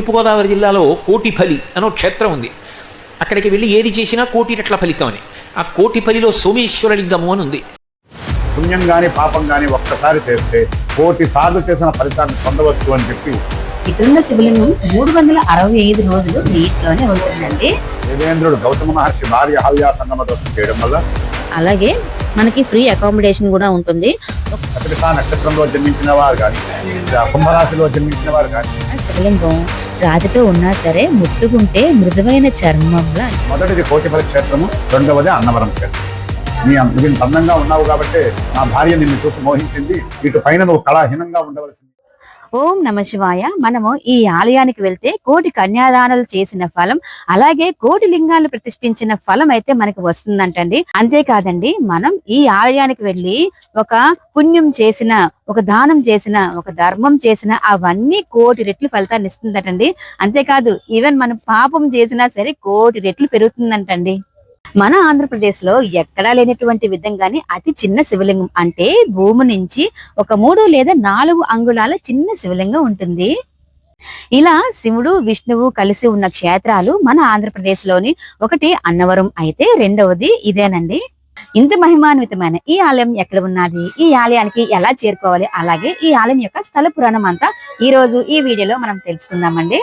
తూర్పుగోదావరి జిల్లాలో కోటిఫలి అనో క్షేత్రం ఉంది. అక్కడికి వెళ్ళి ఏది చేసినా కోటి రెట్ల ఫలితం అని. ఆ కోటిఫలిలో సోమేశ్వరలింగము అని ఉంది. పుణ్యం కానీ పాపం కానీ ఒక్కసారి చేస్తే కోటి సార్లు చేసిన ఫలితాన్ని పొందవచ్చు అని చెప్పి ఇక్కడున్న శివలింగం 365 రోజులు నీటిలోనే ఉంటుందండి. దేవేంద్రుడు గౌతమ మహర్షి భార్య హవ్య సంగమ దోషం చేయడం వల్ల అలాగే మనకి ఫ్రీ అకామిడేషన్ కూడా ఉంటుంది. కపికా నక్షత్రంలో జన్మించిన వారు కానీ కుంభరాశిలో జన్మించిన వారు కానీ శివలింగం రాతితో ఉన్నా సరే ముట్టుకుంటే మృదువైన చర్మంలా. మొదటిది కోటిఫలి క్షేత్రము, రెండవది అన్నవరం క్షేత్రం. నువ్వు అందంగా ఉన్నావు కాబట్టి నా భార్య నిన్ను చూసి మోహించింది, ఇటు పైన నువ్వు కళాహీనంగా ఉండవలసింది. ఓం నమ శివాయ. మనము ఈ ఆలయానికి వెళ్తే కోటి కన్యాదానాలు చేసిన ఫలం, అలాగే కోటి లింగాలు ప్రతిష్ఠించిన ఫలం అయితే మనకి వస్తుందంటండి. అంతేకాదండి, మనం ఈ ఆలయానికి వెళ్ళి ఒక పుణ్యం చేసిన, ఒక దానం చేసిన, ఒక ధర్మం చేసిన అవన్నీ కోటి రెట్లు ఫలితాన్ని ఇస్తుందటండి. అంతేకాదు, ఈవెన్ మనం పాపం చేసినా సరే కోటి రెట్లు పెరుగుతుందంటండి. మన ఆంధ్రప్రదేశ్ లో ఎక్కడా లేనటువంటి విధంగానే అతి చిన్న శివలింగం, అంటే భూమి నుంచి ఒక 3 లేదా 4 అంగుళాల చిన్న శివలింగం ఉంటుంది. ఇలా శివుడు విష్ణువు కలిసి ఉన్న క్షేత్రాలు మన ఆంధ్రప్రదేశ్ లోని ఒకటి అన్నవరం అయితే, రెండవది ఇదేనండి. ఇంత మహిమాన్వితమైన ఈ ఆలయం ఎక్కడ ఉన్నది, ఈ ఆలయానికి ఎలా చేరుకోవాలి, అలాగే ఈ ఆలయం యొక్క స్థల పురాణం అంతా ఈ రోజు ఈ వీడియోలో మనం తెలుసుకుందామండి.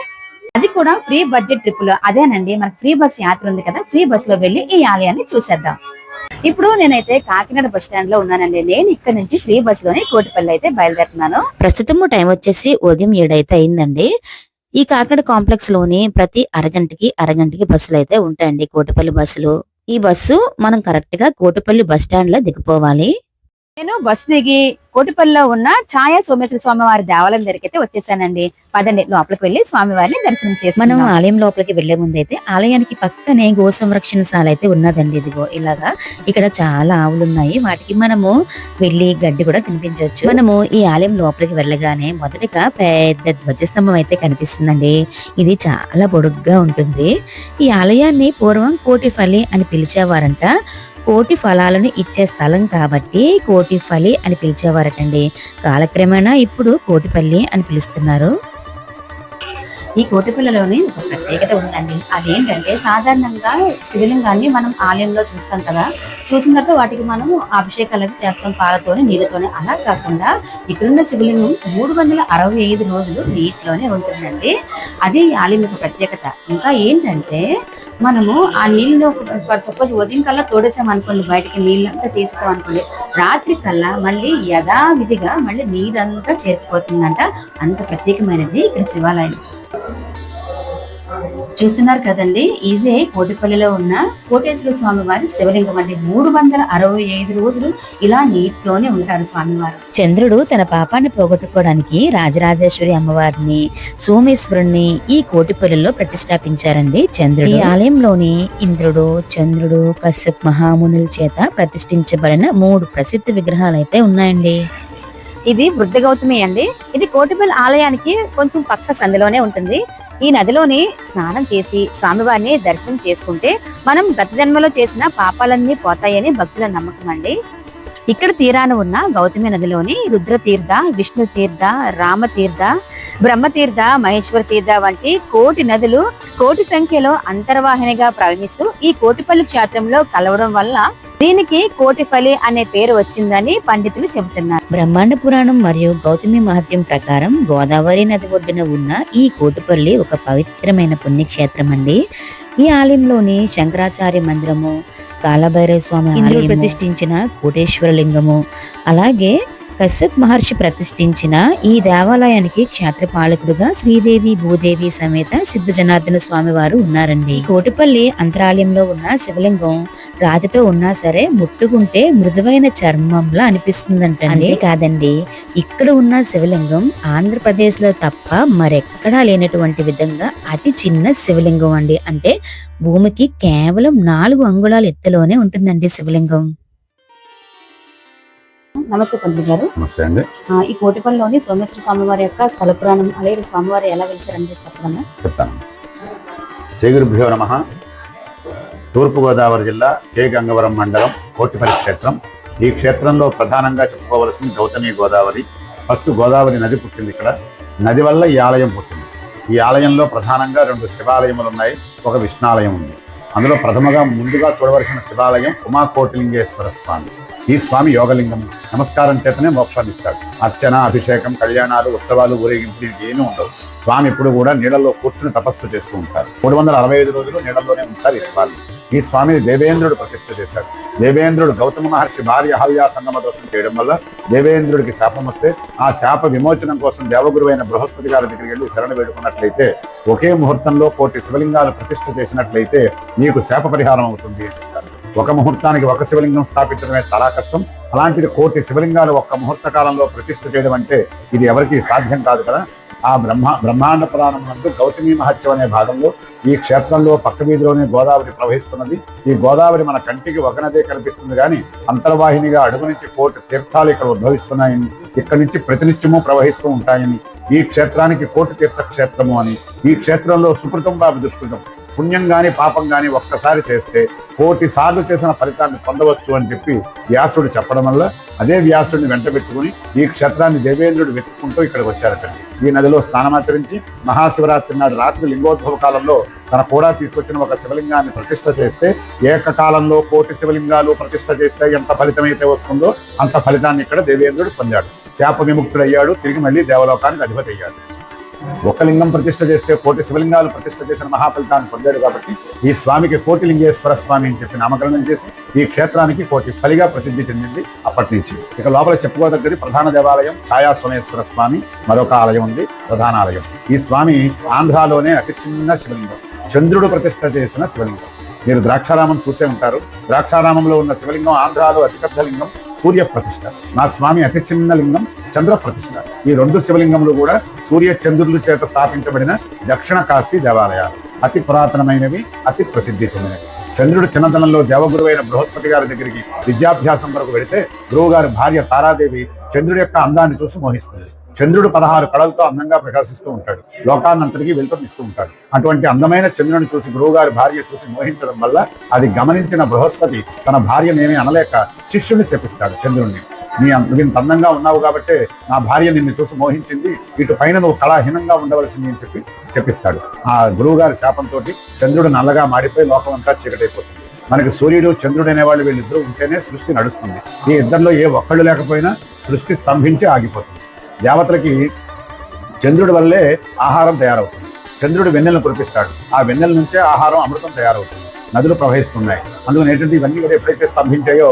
అది కూడా ఫ్రీ బడ్జెట్ ట్రిప్ లో. అదేనండి, మనకు ఫ్రీ బస్ యాత్ర ఉంది కదా, ఫ్రీ బస్ లో వెళ్ళి ఈ ఆలయాన్ని చూసేద్దాం. ఇప్పుడు నేనైతే కాకినాడ బస్ స్టాండ్ లో ఉన్నానండి. నేను ఇక్కడ నుంచి ఫ్రీ బస్ లోనే కోటిపల్లి అయితే బయలుదేరుతున్నాను. ప్రస్తుతం టైం వచ్చేసి ఉదయం 7 అయితే అయిందండి. ఈ కాకినాడ కాంప్లెక్స్ లోని ప్రతి అరగంటకి బస్సులు అయితే ఉంటాయండి, కోటిపల్లి బస్సులు. ఈ బస్సు మనం కరెక్ట్ గా కోటిపల్లి బస్ స్టాండ్ లో దిగిపోవాలి. నేను బస్ దిగి కోటిపల్లిలో ఉన్న ఛాయా సోమేశ్వర స్వామి వారి దేవాలయం దగ్గరికి అయితే వచ్చేసానండి. పదండి లోపలికి వెళ్లి స్వామివారిని దర్శనం చేసి మనం ఆలయం లోపలికి వెళ్లే ముందు అయితే ఆలయానికి పక్కనే గో సంరక్షణశాల అయితే ఉన్నదండి. ఇదిగో ఇలాగా ఇక్కడ చాలా ఆవులు ఉన్నాయి, వాటికి మనము వెళ్లి గడ్డి కూడా తినిపించవచ్చు. మనము ఈ ఆలయం లోపలికి వెళ్ళగానే మొదటిగా పెద్ద ధ్వజస్తంభం అయితే కనిపిస్తుందండి. ఇది చాలా పొడుగ్గా ఉంటుంది. ఈ ఆలయాన్ని పూర్వం కోటిఫలి అని పిలిచేవారంట. కోటి ఫలాలను ఇచ్చే స్థలం కాబట్టి కోటిఫలి అని పిలిచేవారటండి. కాలక్రమేణా ఇప్పుడు కోటిపల్లి అని పిలుస్తున్నారు. ఈ కోటిపల్లిలోని ఒక ప్రత్యేకత ఉందండి. అదేంటంటే, సాధారణంగా శివలింగాన్ని మనం ఆలయంలో చూస్తాం కదా, చూసిన తర్వాత వాటికి మనం అభిషేకాలకు చేస్తాం పాలతోని నీళ్ళతోనే. అలా కాకుండా ఇక్కడున్న శివలింగం 365 రోజులు నీటిలోనే ఉంటుందండి. అది ఈ ఆలయం యొక్క ప్రత్యేకత. ఇంకా ఏంటంటే, మనము ఆ నీళ్ళు సపోజ్ ఉదయం కల్లా తోడేసాం అనుకోండి, బయటికి నీళ్ళంతా తీసేసాం అనుకోండి, రాత్రి కల్లా మళ్ళీ యథావిధిగా మళ్ళీ నీరంతా చేరిపోతుందంట. అంత ప్రత్యేకమైనది ఇక్కడ శివాలయం. చూస్తున్నారు కదండి, ఇదే కోటిపల్లిలో ఉన్న కోటేశ్వర స్వామి వారి శివలింగం అండి. 365 రోజులు ఇలా నీటిలోనే ఉంటారు స్వామివారు. చంద్రుడు తన పాపాన్ని పోగొట్టుకోవడానికి రాజరాజేశ్వరి అమ్మవారిని, సోమేశ్వరుణ్ణి ఈ కోటిపల్లిలో ప్రతిష్టాపించారండి చంద్రుడు. ఈ ఆలయంలోని ఇంద్రుడు, చంద్రుడు, కశ్యప్ మహామునుల చేత ప్రతిష్ఠించబడిన 3 ప్రసిద్ధ విగ్రహాలు అయితే ఉన్నాయండి. ఇది వృద్ధ గౌతమి అండి. ఇది కోటిపల్లి ఆలయానికి కొంచెం పక్క సందులోనే ఉంటుంది. ఈ నదిలోని స్నానం చేసి స్వామివారిని దర్శనం చేసుకుంటే మనం గత జన్మలో చేసిన పాపాలన్నీ పోతాయని భక్తుల నమ్మకం అండి. ఇక్కడ తీరాన ఉన్న గౌతమి నదిలోని రుద్రతీర్థ, విష్ణు తీర్థ, రామతీర్థ, బ్రహ్మతీర్థ, మహేశ్వర తీర్థ వంటి కోటి నదులు కోటి సంఖ్యలో అంతర్వాహినిగా ప్రవహిస్తూ ఈ కోటిపల్లి క్షేత్రంలో కలవడం వల్ల దీనికి కోటిఫలి అనే పేరు వచ్చిందని పండితులు చెబుతున్నారు. బ్రహ్మాండ పురాణం మరియు గౌతమి మహత్యం ప్రకారం గోదావరి నది ఒడ్డున ఉన్న ఈ కోటిపల్లి ఒక పవిత్రమైన పుణ్యక్షేత్రం అండి. ఈ ఆలయంలోని శంకరాచార్య మందిరము, కాలభైరవ స్వామి ఇంద్రుడు ప్రతిష్ఠించిన కోటేశ్వర లింగము, అలాగే కశ్యప్ మహర్షి ప్రతిష్ఠించిన ఈ దేవాలయానికి క్షేత్రపాలకుడుగా శ్రీదేవి భూదేవి సమేత సిద్ధ జనార్దన స్వామి వారు ఉన్నారండి. కోటిపల్లి అంతరాలయంలో ఉన్న శివలింగం రాతితో ఉన్నా సరే ముట్టుకుంటే మృదువైన చర్మంలా అనిపిస్తుందంట. అంతే కాదండి, ఇక్కడ ఉన్న శివలింగం ఆంధ్రప్రదేశ్ లో తప్ప మరెక్కడా లేనటువంటి విధంగా అతి చిన్న శివలింగం అండి. అంటే భూమికి కేవలం 4 అంగుళాల ఎత్తులోనే ఉంటుందండి శివలింగం. నమస్తే పంతులు గారు. నమస్తే అండి. ఈ కోటిపల్లిలోని సోమేశ్వర స్వామి వారి యొక్క స్థల పురాణం, అలాగే స్వామివారు ఎలా వెళ్తారంటే చెప్పడమే చెప్తాను. శ్రీ గురుభ్యో నమః. తూర్పుగోదావరి జిల్లా కే గంగవరం మండలం కోటిపల్లి క్షేత్రం. ఈ క్షేత్రంలో ప్రధానంగా చెప్పుకోవలసింది గౌతమి గోదావరి. ఫస్ట్ గోదావరి నది పుట్టింది ఇక్కడ. నది వల్ల ఈ ఆలయం పుట్టింది. ఈ ఆలయంలో ప్రధానంగా 2 శివాలయములు ఉన్నాయి, ఒక విష్ణాలయం ఉంది. అందులో ప్రథమగా ముందుగా చూడవలసిన శివాలయం ఉమాకోటిలింగేశ్వర స్వామి. ఈ స్వామి యోగలింగం, నమస్కారం చేతనే మోక్షాన్ని ఇస్తాడు. అర్చన, అభిషేకం, కళ్యాణాలు, ఉత్సవాలు, ఊరేగింపులు ఏమీ ఉండవు. స్వామి ఇప్పుడు కూడా నీళ్ళలో కూర్చుని తపస్సు చేస్తూ ఉంటారు. 365 రోజులు నీళ్ళలోనే ఉంటారు ఈ స్వామి. ఈ స్వామిని దేవేంద్రుడు ప్రతిష్ఠ చేశాడు. దేవేంద్రుడు గౌతమ మహర్షి భార్య అహల్యా సంగమ దోషం చేయడం వల్ల దేవేంద్రుడికి శాపం వస్తే ఆ శాప విమోచనం కోసం దేవగురువైన బృహస్పతి గారి దగ్గరికి వెళ్ళి శరణ వేడుకున్నట్లయితే, ఒకే ముహూర్తంలో 1,000 శివలింగాలు ప్రతిష్ఠ చేసినట్లయితే నీకు శాప పరిహారం అవుతుంది అని చెప్తారు. ఒక ముహూర్తానికి ఒక శివలింగం స్థాపించడమే చాలా కష్టం. అలాంటిది 1,000 శివలింగాలు ఒక్క ముహూర్త కాలంలో ప్రతిష్ఠ చేయడం అంటే ఇది ఎవరికి సాధ్యం కాదు కదా. ఆ బ్రహ్మాండ పురాణం నందు గౌతమి మహత్యం అనే భాగంలో ఈ క్షేత్రంలో పక్క వీధిలోనే గోదావరి ప్రవహిస్తున్నది. ఈ గోదావరి మన కంటికి ఒకనదే కనిపిస్తుంది కానీ అంతర్వాహినిగా అడుగు నుంచి 1,000 తీర్థాలు ఇక్కడ ఉద్భవిస్తున్నాయని, ఇక్కడి నుంచి ప్రతినిత్యము ప్రవహిస్తూ ఉంటాయని, ఈ క్షేత్రానికి 1,000 తీర్థ క్షేత్రము అని, ఈ క్షేత్రంలో సుకృతం వా దుష్కృతం, పుణ్యం గాని పాపం గాని ఒక్కసారి చేస్తే 1,000 సార్లు చేసిన ఫలితాన్ని పొందవచ్చు అని చెప్పి వ్యాసుడు చెప్పడం వల్ల అదే వ్యాసుడిని వెంట పెట్టుకుని ఈ క్షేత్రాన్ని దేవేంద్రుడు వెతుక్కుంటూ ఇక్కడికి వచ్చారటండి. ఈ నదిలో స్నానమాచరించి మహాశివరాత్రి నాడు రాత్రి లింగోద్భవ కాలంలో తన కూడా తీసుకొచ్చిన ఒక శివలింగాన్ని ప్రతిష్ఠ చేస్తే, ఏకకాలంలో 1,000 శివలింగాలు ప్రతిష్ఠ చేస్తే ఎంత ఫలితమైతే వస్తుందో అంత ఫలితాన్ని ఇక్కడ దేవేంద్రుడు పొందాడు. శాప విముక్తుడయ్యాడు, తిరిగి మళ్ళీ దేవలోకానికి అధిపతి అయ్యాడు. ఒక లింగం ప్రతిష్ఠ చేస్తే 1,000 శివలింగాలు ప్రతిష్ఠ చేసిన మహాఫలితాన్ని పొందాడు. కాబట్టి ఈ స్వామికి కోటిలింగేశ్వర స్వామి అని చెప్పి నామకరణం చేసి ఈ క్షేత్రానికి 1,000 ఫలిగా ప్రసిద్ధి చెందింది అప్పటి నుంచి. ఇక లోపల చెప్పుకోదగ్గది ప్రధాన దేవాలయం ఛాయా సోమేశ్వర స్వామి, మరొక ఆలయం ఉంది ప్రధాన ఆలయం. ఈ స్వామి ఆంధ్రాలోనే అతి చిన్న శివలింగం, చంద్రుడు ప్రతిష్ఠ చేసిన శివలింగం. మీరు ద్రాక్షారామం చూసే ఉంటారు. ద్రాక్షారామంలో ఉన్న శివలింగం ఆంధ్రాలో అతిపెద్ద లింగం సూర్య ప్రతిష్ఠ. నా స్వామి అతి చిన్న లింగం చంద్ర ప్రతిష్ఠ. ఈ 2 శివలింగములు కూడా సూర్య చంద్రుల చేత స్థాపించబడిన దక్షిణ కాశీ దేవాలయాలు. అతి పురాతనమైనవి, అతి ప్రసిద్ధి చెందినవి. చంద్రుడు చిన్నతనంలో దేవగురువైన బృహస్పతి గారి దగ్గరికి విద్యాభ్యాసం వరకు వెళితే గురువు గారి భార్య తారాదేవి చంద్రుడి యొక్క అందాన్ని చూసి మోహిస్తుంది. చంద్రుడు 16 కళలతో అందంగా ప్రకాశిస్తూ ఉంటాడు, లోకాన్నంతటికీ వెలుతురు ఇస్తూ ఉంటాడు. అటువంటి అందమైన చంద్రుని చూసి గురువుగారి భార్య చూసి మోహించడం వల్ల అది గమనించిన బృహస్పతి తన భార్యనేమీ అనలేక శిష్యుని శపిస్తాడు. చంద్రుడిని, నువ్వు ఇంత అందంగా ఉన్నావు కాబట్టి నా భార్య నిన్ను చూసి మోహించింది, ఇటు పైన నువ్వు కళాహీనంగా ఉండవలసింది అని చెప్పి శపిస్తాడు. ఆ గురువుగారి శాపంతో చంద్రుడు నల్లగా మాడిపోయి లోకం అంతా చీకటైపోతుంది. మనకి సూర్యుడు చంద్రుడు అనేవాళ్ళు వీళ్ళిద్దరూ ఉంటేనే సృష్టి నడుస్తుంది. ఈ ఇద్దరిలో ఏ ఒక్కళ్ళు లేకపోయినా సృష్టి స్తంభించి ఆగిపోతుంది. దేవతలకి చంద్రుడి వల్లే ఆహారం తయారవుతుంది. చంద్రుడు వెన్నెలను కురిపిస్తాడు, ఆ వెన్నెల నుంచే ఆహారం అమృతం తయారవుతుంది. నదులు ప్రవహిస్తున్నాయి. అందులో ఏంటంటే ఇవన్నీ కూడా ఎప్పుడైతే స్తంభించాయో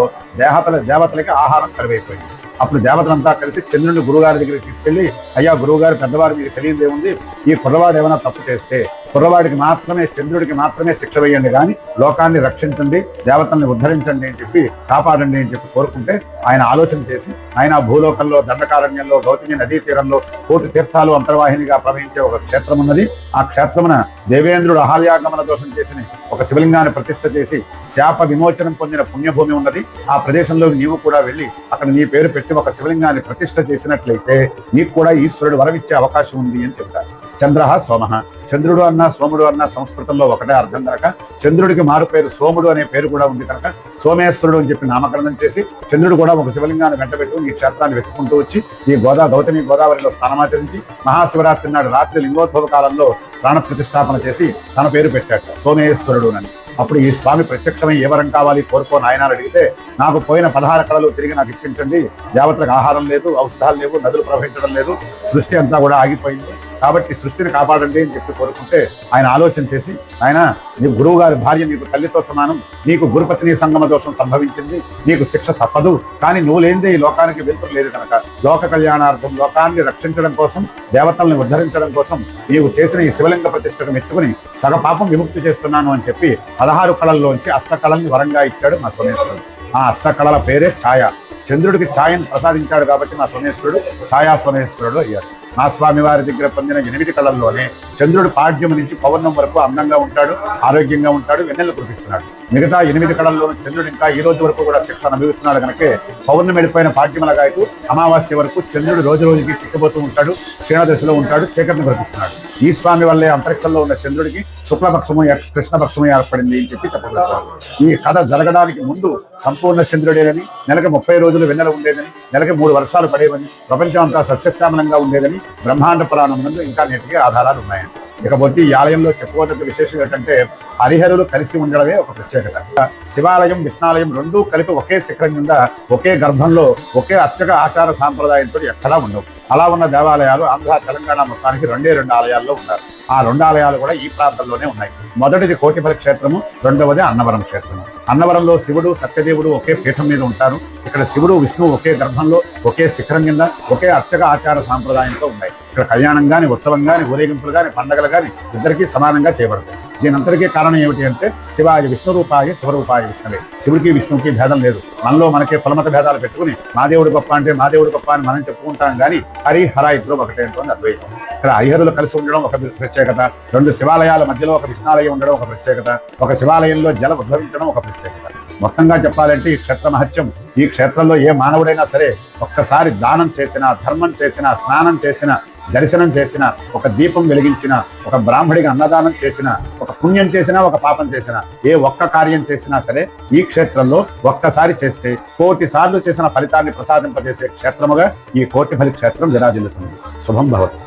దేవతలకి ఆహారం కరువైపోయింది. అప్పుడు దేవతలంతా కలిసి చంద్రుడిని గురువుగారి దగ్గరికి తీసుకెళ్లి, అయ్యా గురువుగారు పెద్దవారు మీకు తెలియదు ఏముంది, ఈ కుర్రవాడు ఏమైనా తప్పు చేస్తే కుర్రవాడికి మాత్రమే, చంద్రుడికి మాత్రమే శిక్ష వేయండి, కానీ లోకాన్ని రక్షించండి, దేవతల్ని ఉద్ధరించండి అని చెప్పి, కాపాడండి అని చెప్పి కోరుకుంటే ఆయన ఆలోచన చేసి ఆయన భూలోకంలో దండకారణ్యంలో గౌతమి నదీ తీరంలో 1,000 తీర్థాలు అంతర్వాహినిగా ప్రవహించే ఒక క్షేత్రం ఉన్నది. ఆ క్షేత్రమున దేవేంద్రుడు అహల్యాగమన దోషం చేసిన ఒక శివలింగాన్ని ప్రతిష్ఠ చేసి శాప విమోచనం పొందిన పుణ్యభూమి ఉన్నది. ఆ ప్రదేశంలోకి నీవు కూడా వెళ్ళి అక్కడ నీ పేరు పెట్టి ఒక శివలింగాన్ని ప్రతిష్ఠ చేసినట్లయితే నీకు కూడా ఈశ్వరుడు వరమిచ్చే అవకాశం ఉంది అని చెప్తారు. చంద్ర సోమ, చంద్రుడు అన్నా సోముడు అన్నా సంస్కృతంలో ఒకటే అర్థం కనుక చంద్రుడికి మారు పేరు సోముడు అనే పేరు కూడా ఉంది కనుక సోమేశ్వరుడు అని చెప్పి నామకరణం చేసి చంద్రుడు కూడా ఒక శివలింగాన్ని వెంటబెట్టు ఈ క్షేత్రాన్ని వెతుక్కుంటూ వచ్చి ఈ గౌతమి గోదావరిలో స్నానమాచరించి మహాశివరాత్రి నాడు రాత్రి లింగోద్భవ కాలంలో ప్రాణ ప్రతిష్టాపన చేసి తన పేరు పెట్టాట సోమేశ్వరుడు అని. అప్పుడు ఈ స్వామి ప్రత్యక్షమై ఏ వరం కావాలి కోరుకో నాయన అడిగితే, నాకు పోయిన 16 కళలు తిరిగి నాకు ఇప్పించండి, దేవతలకు ఆహారం లేదు, ఔషధాలు లేవు, నదులు ప్రవహించడం లేదు, సృష్టి అంతా కూడా ఆగిపోయింది, కాబట్టి సృష్టిని కాపాడండి అని చెప్పి కోరుకుంటే ఆయన ఆలోచన చేసి, ఆయన నీ గురువు గారి భార్య నీకు తల్లితో సమానం, నీకు గురుపత్ని సంగమ దోషం సంభవించింది, నీకు శిక్ష తప్పదు, కానీ నువ్వు లేనిదే ఈ లోకానికి వెలుతురు లేదు కనుక లోక కళ్యాణార్థం, లోకాన్ని రక్షించడం కోసం, దేవతల్ని ఉద్ధరించడం కోసం నీవు చేసిన ఈ శివలింగ ప్రతిష్టకు మెచ్చుకుని సగ పాపం విముక్తి చేస్తున్నాను అని చెప్పి 16 కళల్లోంచి అష్టకళల్ని వరంగా ఇచ్చాడు మా సోమేశ్వరుడు. ఆ అష్టకళల పేరే ఛాయ. చంద్రుడికి ఛాయను ప్రసాదించాడు కాబట్టి మా సోమేశ్వరుడు ఛాయా సోమేశ్వరుడు అయ్యాడు. మా స్వామి వారి దగ్గర పొందిన 8 కళల్లోనే చంద్రుడు పాడ్యం నుంచి పౌర్ణం వరకు అందంగా ఉంటాడు, ఆరోగ్యంగా ఉంటాడు, వెన్నెలు కురిపిస్తున్నాడు. మిగతా 8 కళల్లోనూ చంద్రుడు ఇంకా ఈ రోజు వరకు కూడా శిక్ష అనుభవిస్తున్నాడు కనుకే పౌర్ణమి వెళ్ళిపోయిన పాడ్యమలగాయకు అమావాస్య వరకు చంద్రుడు రోజు రోజుకి చిక్కిపోతూ ఉంటాడు, క్షీణదశలో ఉంటాడు, చీకటిని కురిపిస్తున్నాడు. ఈ స్వామి వల్లే అంతరిక్షంలో ఉన్న చంద్రుడికి శుక్లపక్షము కృష్ణపక్షము ఏర్పడింది అని చెప్పి చెప్పగలుగుతారు. ఈ కథ జరగడానికి ముందు సంపూర్ణ చంద్రుడేనని, నెలకి 30 రోజులు వెన్నెల ఉండేదని, నెలకి 3 వర్షాలు పడేవని, ప్రపంచం అంతా సస్యశ్యామలంగా ఉండేదని, బ్రహ్మాండ పురాణం నందు ఇంకా నేటికి ఆధారాలు ఉన్నాయండి. ఇకపోతే ఈ ఆలయంలో చెప్పుకోదగ్గ విశేషం ఏంటంటే హరిహరులు కలిసి ఉండడమే ఒక ప్రత్యేకత. శివాలయం విష్ణాలయం రెండూ కలిపి ఒకే శిఖరం కింద ఒకే గర్భంలో ఒకే అర్చక ఆచార సాంప్రదాయంతో ఎక్కడా ఉండవు. అలా ఉన్న దేవాలయాలు ఆంధ్ర తెలంగాణ మొత్తానికి రెండు ఆలయాల్లో ఉన్నారు. ఆ 2 ఆలయాలు కూడా ఈ ప్రాంతంలోనే ఉన్నాయి. మొదటిది కోటిపల్లి క్షేత్రము, రెండవది అన్నవరం క్షేత్రము. అన్నవరంలో శివుడు సత్యదేవుడు ఒకే పీఠం మీద ఉంటారు. ఇక్కడ శివుడు విష్ణువు ఒకే గర్భంలో ఒకే శిఖరం కింద ఒకే అర్చక ఆచార సాంప్రదాయంతో ఉన్నాయి. ఇక్కడ కళ్యాణం గాని, ఉత్సవం గాని, ఊరేగింపులు గాని, పండగలు గాని ఇద్దరికీ సమానంగా చేయబడతాయి. దీనంతరికీ కారణం ఏమిటి అంటే శివాయ విష్ణు రూపాయ శివరూపాయ విష్ణువే. శివుడికి విష్ణువుకి భేదం లేదు. మనలో మనకే కులమత భేదాలు పెట్టుకుని మా దేవుడు గొప్ప అంటే మా దేవుడు గొప్ప అని మనం చెప్పుకుంటాం కానీ హరి హర ఇద్దరు ఒకటే ఉంటుంది అద్వైతం. ఇక్కడ హరిహరులు కలిసి ఉండడం ఒక ప్రత్యేకత, 2 శివాలయాల మధ్యలో ఒక విష్ణాలయం ఉండడం ఒక ప్రత్యేకత, ఒక శివాలయంలో జలం ఉద్భవించడం ఒక ప్రత్యేకత. మొత్తంగా చెప్పాలంటే ఈ క్షేత్ర మహత్యం, ఈ క్షేత్రంలో ఏ మానవుడైనా సరే ఒక్కసారి దానం చేసినా, ధర్మం చేసినా, స్నానం చేసినా, దర్శనం చేసిన, ఒక దీపం వెలిగించిన, ఒక బ్రాహ్మడికి అన్నదానం చేసిన, ఒక పుణ్యం చేసినా, ఒక పాపం చేసినా, ఏ ఒక్క కార్యం చేసినా సరే ఈ క్షేత్రంలో ఒక్కసారి చేస్తే 1,000,000 సార్లు చేసిన ఫలితాన్ని ప్రసాదింపజేసే క్షేత్రముగా ఈ కోటిపల్లి క్షేత్రం విరాజిల్లుతుంది. శుభం భవతు.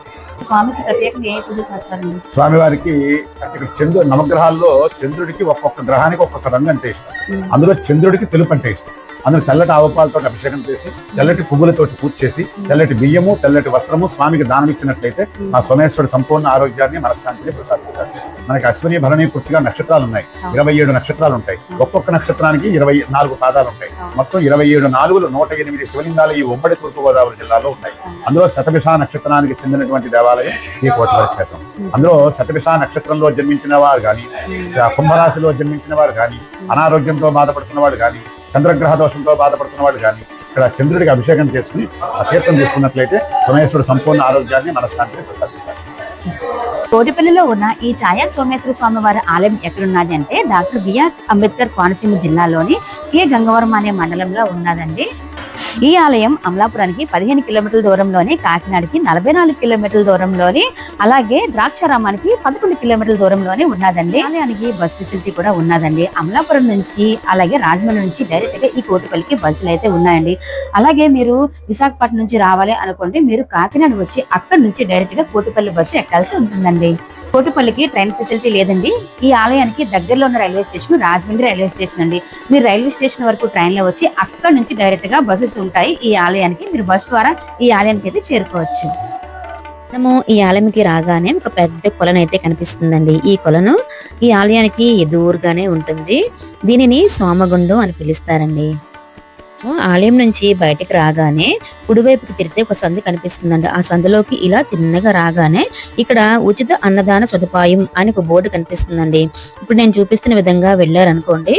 స్వామికి ప్రత్యేకంగా ఏ పూజ చేస్తారండి? స్వామివారికి ఇక్కడ నవగ్రహాల్లో చంద్రుడికి ఒక్కొక్క గ్రహానికి ఒక్కొక్క రంగు అంటే ఇష్టం. అందులో చంద్రుడికి తెలుపు అంటే ఇష్టం. అందులో తెల్లటి ఆవుపాలతో అభిషేకం చేసి, తెల్లటి పువ్వులతోటి పూజ చేసి, తెల్లటి బియ్యము, తెల్లటి వస్త్రము స్వామికి దానం ఇచ్చినట్లయితే ఆ సోమేశ్వరుడు సంపూర్ణ ఆరోగ్యాన్ని, మనశ్శాంతిని ప్రసాదిస్తాడు. మనకి అశ్విని భరణి పుట్టిగా నక్షత్రాలు ఉన్నాయి. 27 నక్షత్రాలు ఉంటాయి. ఒక్కొక్క నక్షత్రానికి 24 పాదాలు ఉంటాయి. మొత్తం 27 నాలుగులు 108 శివలింగాలు ఈ ఉమ్మడి తూర్పుగోదావరి జిల్లాలో ఉన్నాయి. అందులో శతభిష నక్షత్రానికి చెందినటువంటి దేవాలయం ఈ కోటిపల్లి క్షేత్రం. అందులో శతభిష నక్షత్రంలో జన్మించిన వారు కానీ, కుంభరాశిలో జన్మించిన వారు కానీ, అనారోగ్యంతో బాధపడుతున్న వాడు కానీ, చంద్రగ్రహ దోషంతో బాధపడుతున్న వాడు కానీ ఇక్కడ చంద్రుడికి అభిషేకం చేసుకుని తీర్థం తీసుకున్నట్లయితే సోమేశ్వరుడు సంపూర్ణ ఆరోగ్యాన్ని, మనశ్శాంతిని ప్రసాదిస్తారు. కోటిపల్లిలో ఉన్న ఈ ఛాయా సోమేశ్వర స్వామి వారి ఆలయం ఎక్కడున్నది అంటే డాక్టర్ బిఆర్ అంబేద్కర్ కోనసీమ జిల్లాలోని కే గంగవరం అనే మండలంలో ఉన్నదండి. ఈ ఆలయం అమలాపురానికి 15 కిలోమీటర్ల దూరంలోని, కాకినాడకి 44 కిలోమీటర్ల దూరంలోని, అలాగే ద్రాక్షారామానికి 11 కిలోమీటర్ల దూరంలోనే ఉన్నదండి. ఆలయానికి బస్ ఫెసిలిటీ కూడా ఉన్నదండి. అమలాపురం నుంచి అలాగే రాజమండ్రి నుంచి డైరెక్ట్ గా ఈ కోటిపల్లికి బస్సులు అయితే ఉన్నాయండి. అలాగే మీరు విశాఖపట్నం నుంచి రావాలి అనుకోండి, మీరు కాకినాడ వచ్చి అక్కడి నుంచి డైరెక్ట్ గా కోటిపల్లి బస్సు ఎక్కాల్సి ఉంటుందండి. కోటిపల్లికి ట్రైన్ ఫెసిలిటీ లేదండి. ఈ ఆలయానికి దగ్గరలో ఉన్న railway station Rajahmundry railway station అండి. మీరు రైల్వే స్టేషన్ వరకు ట్రైన్ లో వచ్చి అక్కడ నుంచి డైరెక్ట్ గా బస్సెస్ ఉంటాయి ఈ ఆలయానికి. మీరు బస్ ద్వారా ఈ ఆలయానికి అయితే చేరుకోవచ్చు. మనము ఈ ఆలయంకి రాగానే ఒక పెద్ద కొలను అయితే కనిపిస్తుందండి. ఈ కొలను ఈ ఆలయానికి ఎదురుగానే ఉంటుంది. దీనిని సోమగుండం అని పిలుస్తారండి. ఆలయం నుంచి బయటకు రాగానే కుడివైపుకి తిరిగితే ఒక సందు కనిపిస్తుందండి. ఆ సందులోకి ఇలా తిన్నగా రాగానే ఇక్కడ ఉచిత అన్నదాన సదుపాయం అని ఒక బోర్డు కనిపిస్తుందండి. ఇప్పుడు నేను చూపిస్తున్న విధంగా వెళ్ళారనుకోండి,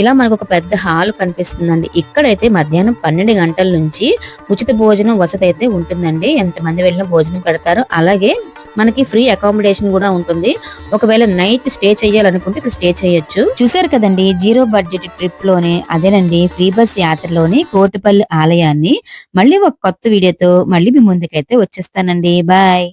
ఇలా మనకు ఒక పెద్ద హాల్ కనిపిస్తుందండి. ఇక్కడైతే మధ్యాహ్నం 12 గంటల నుంచి ఉచిత భోజనం వసతి అయితే ఉంటుందండి. ఎంతమంది వెళ్ళినా భోజనం పెడతారు. అలాగే మనకి ఫ్రీ అకామిడేషన్ కూడా ఉంటుంది. ఒకవేళ నైట్ స్టే చేయాలనుకుంటే ఇక్కడ స్టే చేయొచ్చు. చూసారు కదండి, 0 బడ్జెట్ ట్రిప్ లోనే అదేనండి ఫ్రీ బస్ యాత్రలోని కోటిపల్లి ఆలయాన్ని మళ్ళీ ఒక కొత్త వీడియోతో మళ్ళీ మీ ముందుకైతే వచ్చేస్తానండి. బాయ్.